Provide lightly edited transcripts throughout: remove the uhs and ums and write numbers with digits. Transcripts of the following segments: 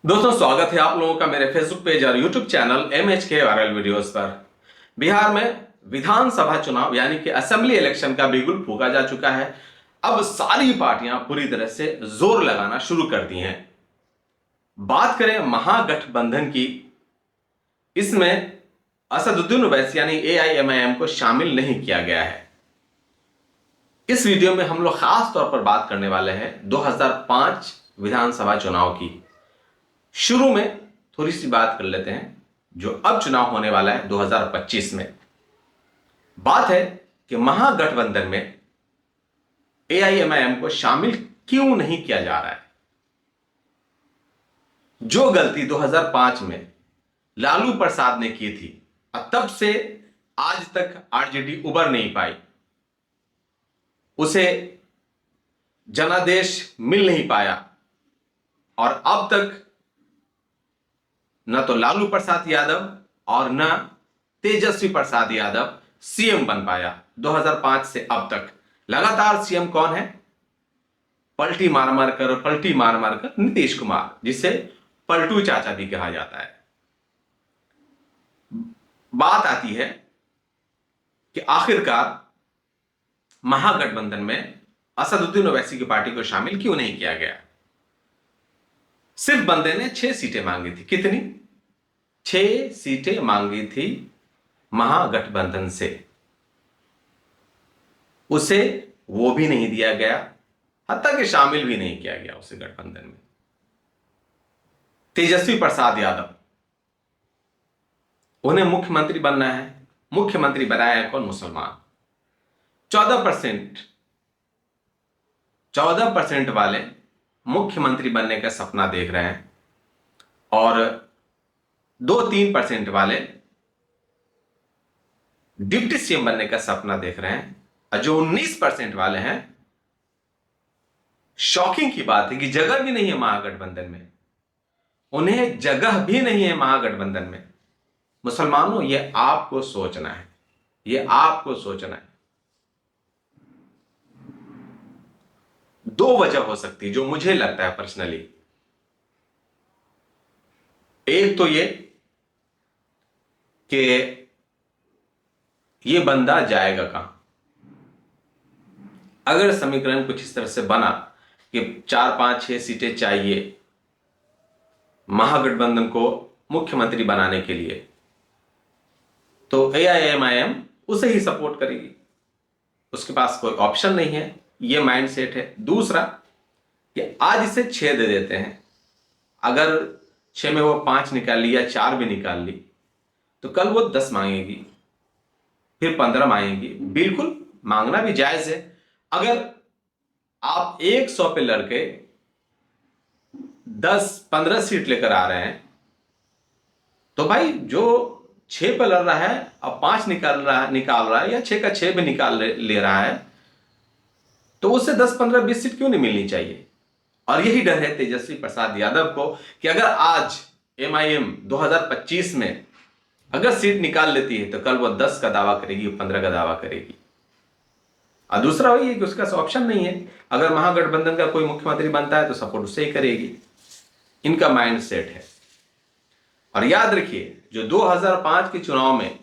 दोस्तों, स्वागत है आप लोगों का मेरे फेसबुक पेज और YouTube channel MHK viral videos पर। बिहार में विधानसभा चुनाव यानी कि असेंबली इलेक्शन का बिगुल फूंका जा चुका है। अब सारी पार्टियां पूरी तरह से जोर लगाना शुरू कर दी हैं। बात करें महागठबंधन की, इसमें असदुद्दीन ओवैसी यानी AIMIM को शामिल नहीं किया गया है। इस वीडियो में हम लोग खास तौर पर बात करने वाले हैं 2005 विधानसभा चुनाव की। शुरू में थोड़ी सी बात कर लेते हैं जो अब चुनाव होने वाला है 2025 में। बात है कि महागठबंधन में AIMIM को शामिल क्यों नहीं किया जा रहा है। जो गलती 2005 में लालू प्रसाद ने की थी और तब से आज तक RJD उबर नहीं पाई, उसे जनादेश मिल नहीं पाया और अब तक न तो लालू प्रसाद यादव और न तेजस्वी प्रसाद यादव CM बन पाया। 2005 से अब तक लगातार CM कौन है? पलटी मार मार कर नीतीश कुमार, जिसे पलटू चाचा भी कहा जाता है। बात आती है कि आखिरकार महागठबंधन में असदुद्दीन ओवैसी की पार्टी को शामिल क्यों नहीं किया गया। सिर्फ बंदे ने 6 सीटें मांगी थी। कितनी? 6 सीटें मांगी थी महागठबंधन से, उसे वो भी नहीं दिया गया, हत्ता कि शामिल भी नहीं किया गया उसे गठबंधन में। तेजस्वी प्रसाद यादव, उन्हें मुख्यमंत्री बनना है। मुख्यमंत्री बनाया है कौन? मुसलमान। 14% वाले मुख्यमंत्री बनने का सपना देख रहे हैं और 2-3% वाले डिप्टी CM बनने का सपना देख रहे हैं। और जो 19% वाले हैं, शॉकिंग की बात है कि जगह भी नहीं है महागठबंधन में, उन्हें जगह भी नहीं है महागठबंधन में। मुसलमानों, यह आपको सोचना है, यह आपको सोचना है। 2 वजह हो सकती है जो मुझे लगता है पर्सनली। एक तो ये कि ये बंदा जाएगा कहां। अगर समीकरण कुछ इस तरह से बना कि 4, 5, 6 सीटें चाहिए महागठबंधन को मुख्यमंत्री बनाने के लिए, तो AIMIM उसे ही सपोर्ट करेगी। उसके पास कोई ऑप्शन नहीं है, ये माइंडसेट है। दूसरा कि आज इसे 6 दे देते हैं, अगर 6 में वो 5 निकाल ली या 4 भी निकाल ली तो कल वो 10 मांगेगी, फिर 15 मांगेगी। बिल्कुल मांगना भी जायज है। अगर आप 100 पे लड़के 10-15 सीट लेकर आ रहे हैं तो भाई जो 6 पे लड़ रहा है अब 5 निकाल रहा है या 6 का 6 भी निकाल ले रहा है, तो उससे 10, 15, 20 सीट क्यों नहीं मिलनी चाहिए। और यही डर है तेजस्वी प्रसाद यादव को कि अगर आज MIM 2025 में अगर सीट निकाल लेती है तो कल वो 10 का दावा करेगी, 15 का दावा करेगी। और दूसरा वही है कि उसका ऑप्शन नहीं है। अगर महागठबंधन का कोई मुख्यमंत्री बनता है तो सपोर्ट उससे ही करेगी। इनका माइंड सेट है। और याद रखिए, जो 2005 के चुनाव में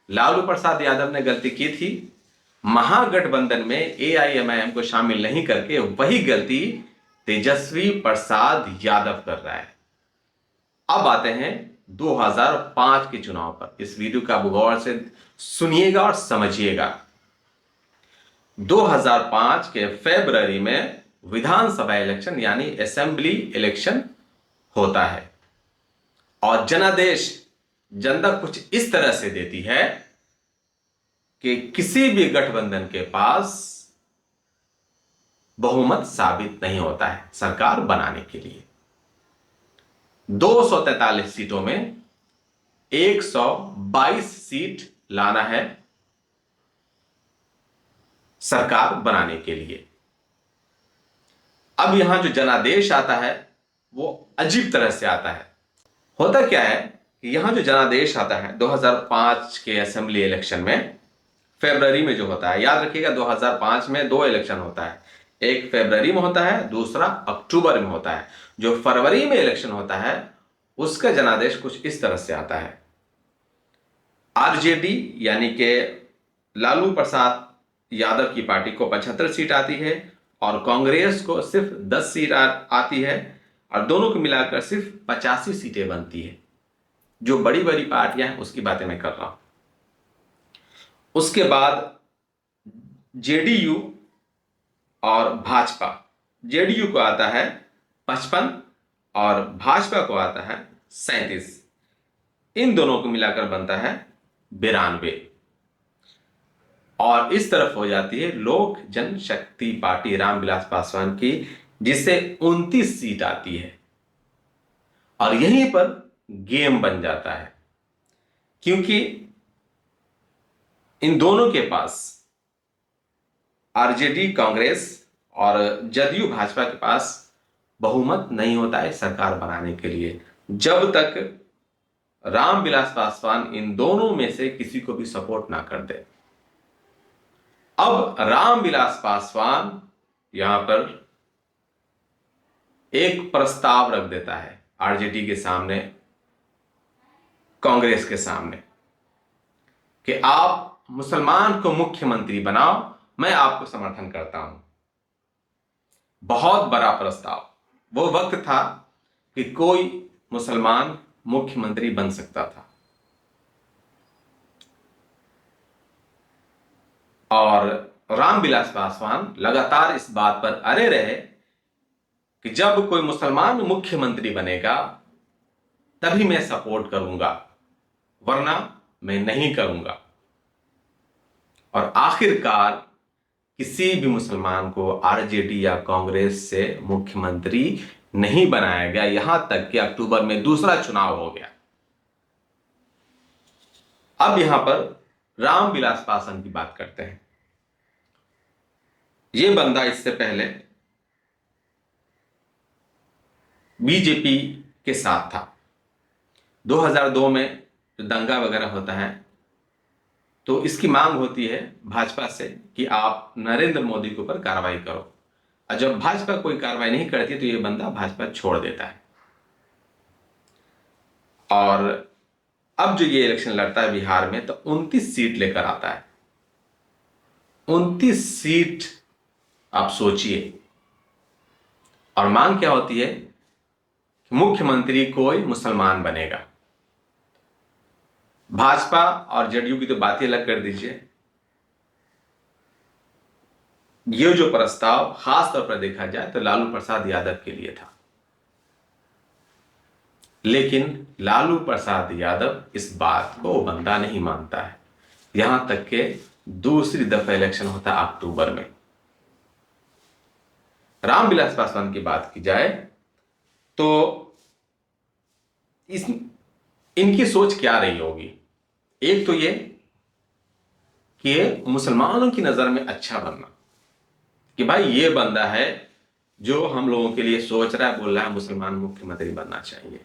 लालू प्रसाद यादव ने गलती की थी, महागठबंधन में AIMIM को शामिल नहीं करके वही गलती तेजस्वी प्रसाद यादव कर रहा है। अब आते हैं 2005 के चुनाव पर। इस वीडियो का गौर से सुनिएगा और समझिएगा। 2005 के फरवरी में विधानसभा इलेक्शन यानी असेंबली इलेक्शन होता है और जनादेश जनता कुछ इस तरह से देती है कि किसी भी गठबंधन के पास बहुमत साबित नहीं होता है सरकार बनाने के लिए। 243 सीटों में 122 सीट लाना है सरकार बनाने के लिए। अब यहां जो जनादेश आता है वो अजीब तरह से आता है। होता क्या है कि यहां जो जनादेश आता है 2005 के असेंबली इलेक्शन में, फरवरी में जो होता है, याद रखिएगा 2005 में 2 इलेक्शन होता है। एक फरवरी में होता है, दूसरा अक्टूबर में होता है। जो फरवरी में इलेक्शन होता है उसका जनादेश कुछ इस तरह से आता है। आरजेडी यानी कि लालू प्रसाद यादव की पार्टी को 75 सीट आती है और कांग्रेस को सिर्फ 10 सीट आती है और दोनों को मिलाकर सिर्फ 85 सीटें बनती है। जो बड़ी बड़ी पार्टियां हैं उसकी बातें मैं कर रहा हूं। उसके बाद जेडीयू और भाजपा, जेडीयू को आता है 55 और भाजपा को आता है 37। इन दोनों को मिलाकर बनता है 92 और इस तरफ हो जाती है लोक जनशक्ति पार्टी रामविलास पासवान की, जिससे 29 सीट आती है। और यहीं पर गेम बन जाता है क्योंकि इन दोनों के पास आरजेडी कांग्रेस और जदयू भाजपा के पास बहुमत नहीं होता है सरकार बनाने के लिए, जब तक रामविलास पासवान इन दोनों में से किसी को भी सपोर्ट ना कर दे। अब रामविलास पासवान यहां पर एक प्रस्ताव रख देता है आरजेडी के सामने, कांग्रेस के सामने, कि आप मुसलमान को मुख्यमंत्री बनाओ, मैं आपको समर्थन करता हूं। बहुत बड़ा प्रस्ताव। वो वक्त था कि कोई मुसलमान मुख्यमंत्री बन सकता था और रामविलास पासवान लगातार इस बात पर अड़े रहे कि जब कोई मुसलमान मुख्यमंत्री बनेगा तभी मैं सपोर्ट करूंगा, वरना मैं नहीं करूंगा। और आखिरकार किसी भी मुसलमान को आरजेडी या कांग्रेस से मुख्यमंत्री नहीं बनाया गया, यहां तक कि अक्टूबर में दूसरा चुनाव हो गया। अब यहां पर रामविलास पासवान की बात करते हैं। यह बंदा इससे पहले बीजेपी के साथ था। 2002 में जो दंगा वगैरह होता है तो इसकी मांग होती है भाजपा से कि आप नरेंद्र मोदी के ऊपर कार्रवाई करो, और जब भाजपा कोई कार्रवाई नहीं करती तो यह बंदा भाजपा छोड़ देता है। और अब जो ये इलेक्शन लड़ता है बिहार में तो 29 सीट लेकर आता है। 29 सीट आप सोचिए। और मांग क्या होती है कि मुख्यमंत्री कोई मुसलमान बनेगा। भाजपा और जेडीयू की तो बात ही अलग कर दीजिए। ये जो प्रस्ताव खास तौर पर देखा जाए तो लालू प्रसाद यादव के लिए था, लेकिन लालू प्रसाद यादव इस बात को बंदा नहीं मानता है। यहां तक कि दूसरी दफा इलेक्शन होता है अक्टूबर में। रामविलास पासवान की बात की जाए तो इनकी सोच क्या रही होगी। एक तो ये कि मुसलमानों की नजर में अच्छा बनना, कि भाई ये बंदा है जो हम लोगों के लिए सोच रहा है, बोल रहा है मुसलमान मुख्यमंत्री बनना चाहिए,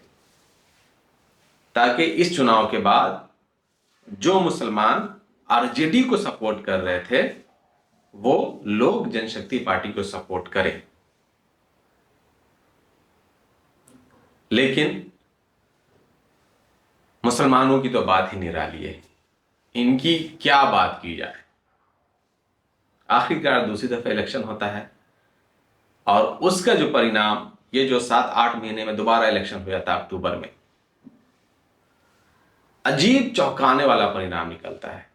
ताकि इस चुनाव के बाद जो मुसलमान आरजेडी को सपोर्ट कर रहे थे वो लोक जनशक्ति पार्टी को सपोर्ट करें। लेकिन मुसलमानों की तो बात ही निराली है, इनकी क्या बात की जाए। आखिरकार दूसरी दफा इलेक्शन होता है और उसका जो परिणाम, ये जो 7-8 महीने में दोबारा इलेक्शन हो जाता है अक्टूबर में, अजीब चौंकाने वाला परिणाम निकलता है।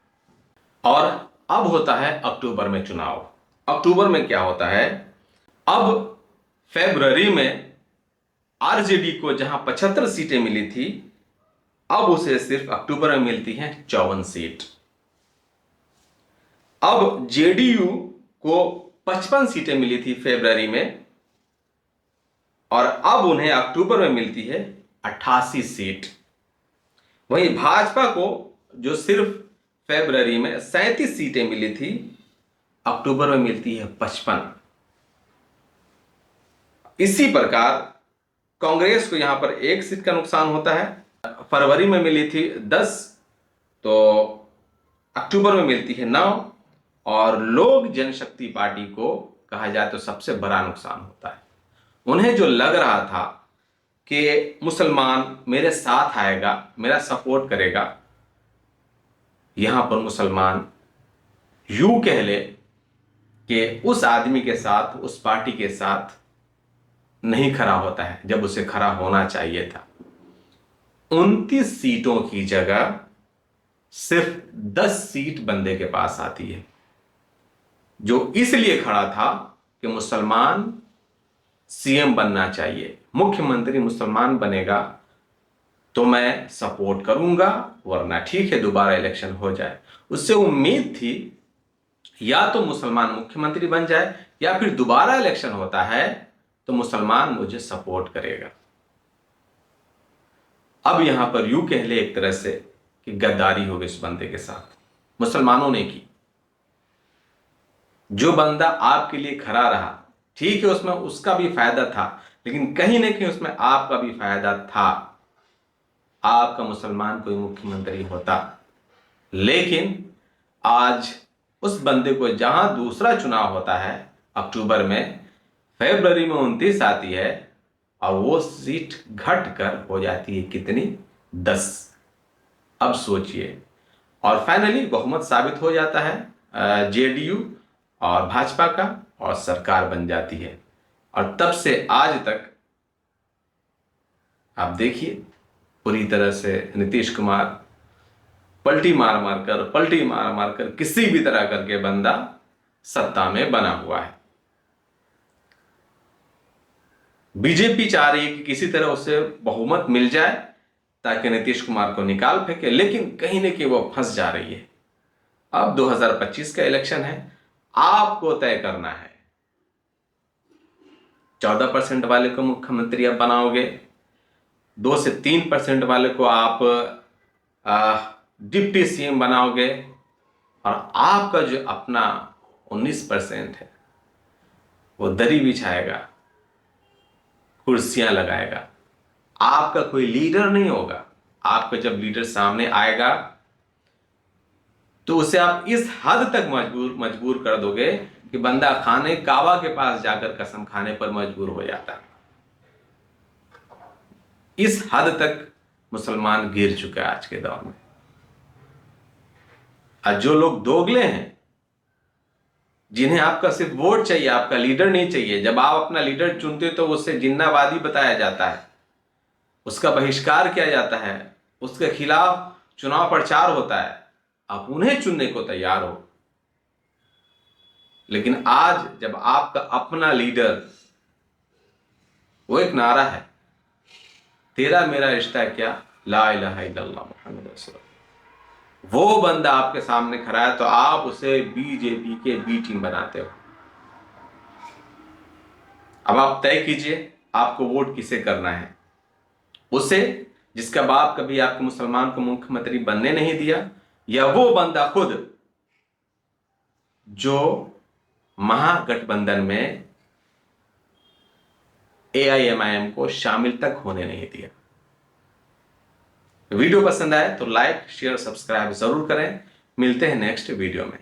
और अब होता है अक्टूबर में चुनाव। अक्टूबर में क्या होता है, अब फरवरी में आरजेडी को जहां 75 सीटें मिली थी, अब उसे सिर्फ अक्टूबर में मिलती हैं 54 सीट। अब जेडीयू को 55 सीटें मिली थी फरवरी में और अब उन्हें अक्टूबर में मिलती है 88 सीट। वहीं भाजपा को जो सिर्फ फरवरी में 37 सीटें मिली थी, अक्टूबर में मिलती है 55। इसी प्रकार कांग्रेस को यहां पर 1 सीट का नुकसान होता है। फरवरी में मिली थी 10 तो अक्टूबर में मिलती है 9 और लोक जनशक्ति पार्टी को कहा जाए तो सबसे बड़ा नुकसान होता है। उन्हें जो लग रहा था कि मुसलमान मेरे साथ आएगा, मेरा सपोर्ट करेगा, यहां पर मुसलमान यूं कह ले कि उस आदमी के साथ, उस पार्टी के साथ नहीं खड़ा होता है जब उसे खड़ा होना चाहिए था। 29 सीटों की जगह सिर्फ 10 सीट बंदे के पास आती है, जो इसलिए खड़ा था कि मुसलमान सीएम बनना चाहिए, मुख्यमंत्री मुसलमान बनेगा तो मैं सपोर्ट करूंगा, वरना ठीक है दोबारा इलेक्शन हो जाए। उससे उम्मीद थी या तो मुसलमान मुख्यमंत्री बन जाए या फिर दोबारा इलेक्शन होता है तो मुसलमान मुझे सपोर्ट करेगा। अब यहां पर यूं कह ले एक तरह से कि गद्दारी हो गई इस बंदे के साथ, मुसलमानों ने की। जो बंदा आपके लिए खड़ा रहा, ठीक है उसमें उसका भी फायदा था, लेकिन कहीं ना कहीं उसमें आपका भी फायदा था। आपका मुसलमान कोई मुख्यमंत्री होता, लेकिन आज उस बंदे को जहां दूसरा चुनाव होता है अक्टूबर में, फरवरी में 29 आती है और वो सीट घट कर हो जाती है कितनी? 10। अब सोचिए, और फाइनली बहुमत साबित हो जाता है जेडीयू और भाजपा का, और सरकार बन जाती है। और तब से आज तक आप देखिए पूरी तरह से नीतीश कुमार पलटी मार मार कर किसी भी तरह करके बंदा सत्ता में बना हुआ है। बीजेपी चाह रही है कि किसी तरह उसे बहुमत मिल जाए ताकि नीतीश कुमार को निकाल फेंके, लेकिन कहीं न कहीं वो फंस जा रही है। अब 2025 का इलेक्शन है, आपको तय करना है 14% वाले को मुख्यमंत्री आप बनाओगे, 2 से 3% वाले को आप डिप्टी सीएम बनाओगे, और आपका जो अपना 19% है वो दरी बिछाएगा, कुर्सियां लगाएगा। आपका कोई लीडर नहीं होगा। आपका जब लीडर सामने आएगा तो उसे आप इस हद तक मजबूर कर दोगे कि बंदा खाने काबा के पास जाकर कसम खाने पर मजबूर हो जाता है। इस हद तक मुसलमान गिर चुका है आज के दौर में। आज जो लोग दोगले हैं, जिन्हें आपका सिर्फ वोट चाहिए, आपका लीडर नहीं चाहिए, जब आप अपना लीडर चुनते तो उसे जिन्नावादी बताया जाता है, उसका बहिष्कार किया जाता है, उसके खिलाफ चुनाव प्रचार होता है, आप उन्हें चुनने को तैयार हो। लेकिन आज जब आपका अपना लीडर, वो एक नारा है, तेरा मेरा रिश्ता क्या, ला इलाहा इल्लल्लाह मुहम्मद रसूलुल्लाह, वो बंदा आपके सामने खड़ा है तो आप उसे बीजेपी के बी टीम बनाते हो। अब आप तय कीजिए आपको वोट किसे करना है, उसे जिसका बाप कभी आपको मुसलमान को मुख्यमंत्री बनने नहीं दिया, या वो बंदा खुद जो महागठबंधन में एआईएमआईएम को शामिल तक होने नहीं दिया। वीडियो पसंद आए तो लाइक शेयर सब्सक्राइब जरूर करें। मिलते हैं नेक्स्ट वीडियो में।